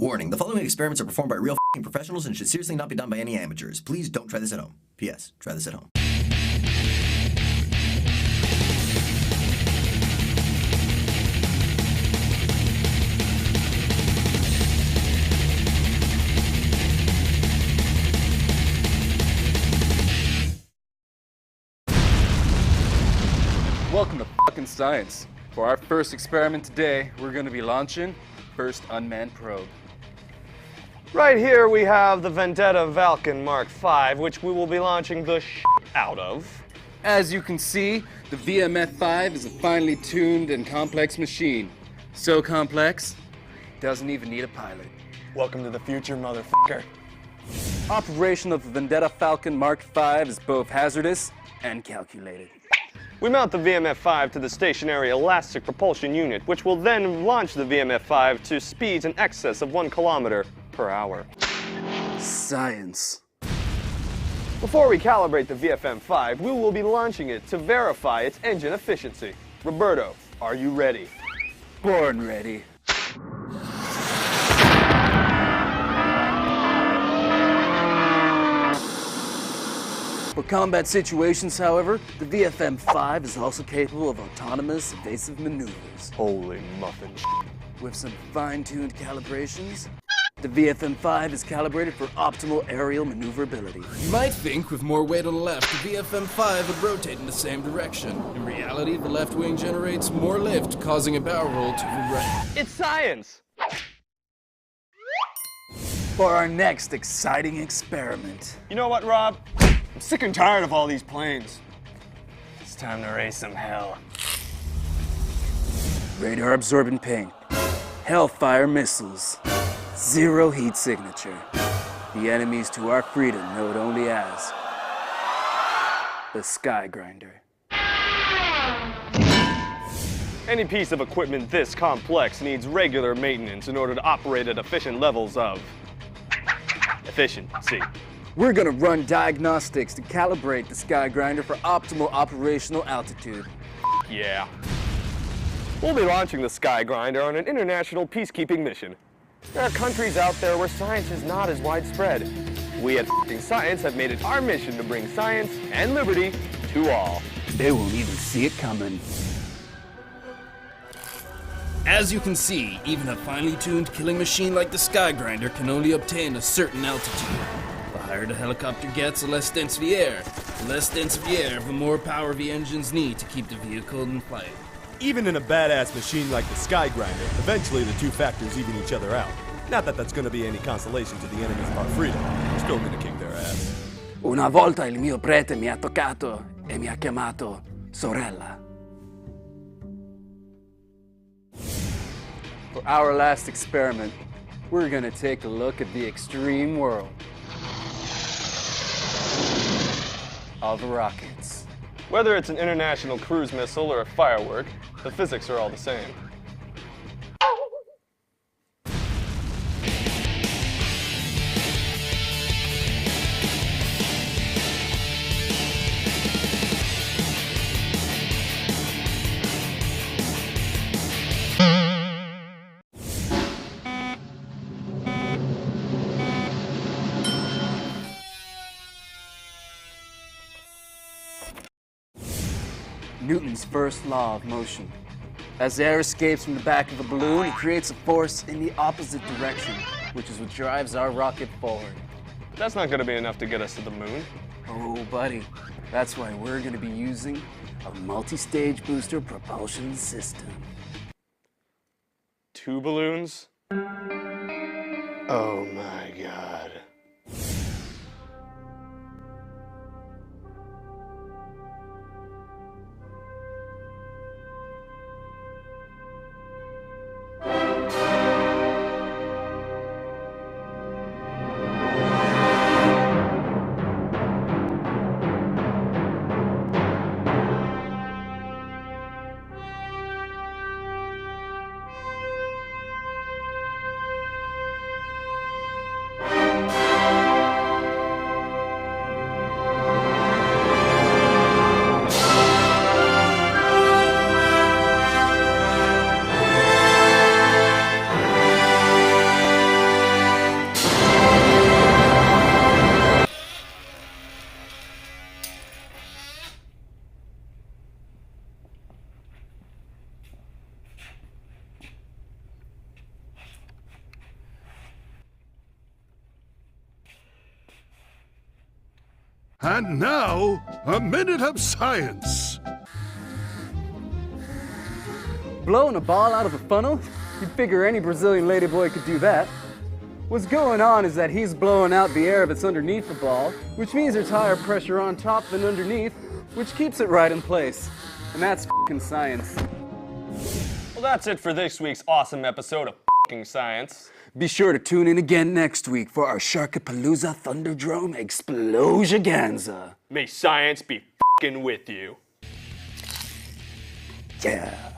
Warning, the following experiments are performed by real f***ing professionals and should seriously not be done by any amateurs. Please don't try this at home. P.S. Try this at home. Welcome to fucking science. For our first experiment today, we're going to be launching first unmanned probe. Right here we have the Vendetta Falcon Mark V, which we will be launching the out of. As you can see, the VMF-5 is a finely tuned and complex machine. So complex, doesn't even need a pilot. Welcome to the future, motherfucker. Operation of the Vendetta Falcon Mark V is both hazardous and calculated. We mount the VMF-5 to the stationary elastic propulsion unit, which will then launch the VMF-5 to speeds in excess of 1 kilometer per hour. Science. Before we calibrate the VFM-5, we will be launching it to verify its engine efficiency. Roberto, are you ready? Born ready. For combat situations, however, the VFM-5 is also capable of autonomous evasive maneuvers. Holy muffin. With some fine-tuned calibrations, the VFM-5 is calibrated for optimal aerial maneuverability. You might think with more weight on the left, the VFM-5 would rotate in the same direction. In reality, the left wing generates more lift, causing a barrel roll to the right. It's science! For our next exciting experiment. You know what, Rob? I'm sick and tired of all these planes. It's time to raise some hell. Radar-absorbent paint, Hellfire missiles, zero heat signature. The enemies to our freedom know it only as the Sky Grinder. Any piece of equipment this complex needs regular maintenance in order to operate at efficient levels of efficiency. We're gonna run diagnostics to calibrate the Sky Grinder for optimal operational altitude. Yeah. We'll be launching the Sky Grinder on an international peacekeeping mission. There are countries out there where science is not as widespread. We at F***ing Science have made it our mission to bring science and liberty to all. They won't even see it coming. As you can see, even a finely tuned killing machine like the Sky Grinder can only obtain a certain altitude. The higher the helicopter gets, the less dense the air. The less dense the air, the more power the engines need to keep the vehicle in flight. Even in a badass machine like the Sky Grinder, eventually the two factors even each other out. Not that that's going to be any consolation to the enemies of our freedom. We're still going to kick their ass. Una volta il mio prete mi ha toccato e mi ha chiamato sorella. For our last experiment, we're gonna take a look at the extreme world of rockets. Whether it's an international cruise missile or a firework, the physics are all the same. Newton's first law of motion. As air escapes from the back of a balloon, it creates a force in the opposite direction, which is what drives our rocket forward. That's not going to be enough to get us to the moon. Oh, buddy, that's why we're going to be using a multi-stage booster propulsion system. 2 balloons? Oh my God. And now, a minute of science. Blowing a ball out of a funnel? You'd figure any Brazilian ladyboy could do that. What's going on is that he's blowing out the air that's underneath the ball, which means there's higher pressure on top than underneath, which keeps it right in place. And that's f***ing science. Well, that's it for this week's awesome episode of f***ing Science. Be sure to tune in again next week for our Sharkapalooza Thunderdrome Explosioganza. May science be f***ing with you. Yeah.